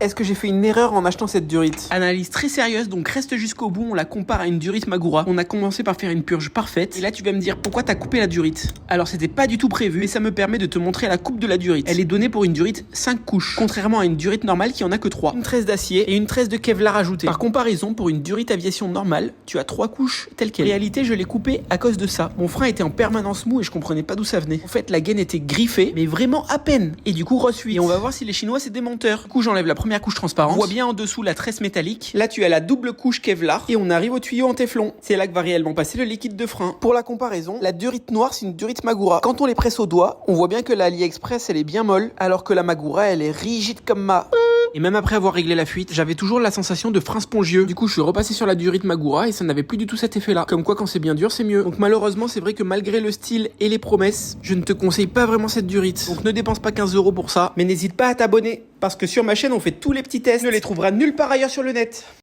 Est-ce que j'ai fait une erreur en achetant cette durite? Analyse très sérieuse, donc reste jusqu'au bout, on la compare à une durite Magura. On a commencé par faire une purge parfaite, et là tu vas me dire pourquoi t'as coupé la durite. Alors c'était pas du tout prévu, mais ça me permet de te montrer la coupe de la durite. Elle est donnée pour une durite 5 couches, contrairement à une durite normale qui en a que 3. Une tresse d'acier et une tresse de Kevlar ajoutée. Par comparaison, pour une durite aviation normale, tu as 3 couches telles quelles. En réalité, je l'ai coupée à cause de ça. Mon frein était en permanence mou et je comprenais pas d'où ça venait. En fait, la gaine était griffée, mais vraiment à peine. Et du coup, reçue. Et on va voir si les Chinois c'est des menteurs. Du coup, j'enlève la première couche transparente. On voit bien en dessous la tresse métallique. Là, tu as la double couche Kevlar et on arrive au tuyau en téflon. C'est là que va réellement passer le liquide de frein. Pour la comparaison, la durite noire, c'est une durite Magura. Quand on les presse au doigt, on voit bien que la AliExpress, elle est bien molle, alors que la Magura, elle est rigide comme ma... Et même après avoir réglé la fuite, j'avais toujours la sensation de frein spongieux. Du coup, je suis repassé sur la durite Magura et ça n'avait plus du tout cet effet-là. Comme quoi, quand c'est bien dur, c'est mieux. Donc malheureusement, c'est vrai que malgré le style et les promesses, je ne te conseille pas vraiment cette durite. Donc ne dépense pas 15 € pour ça, mais n'hésite pas à t'abonner. Parce que sur ma chaîne, on fait tous les petits tests. Tu ne les trouveras nulle part ailleurs sur le net.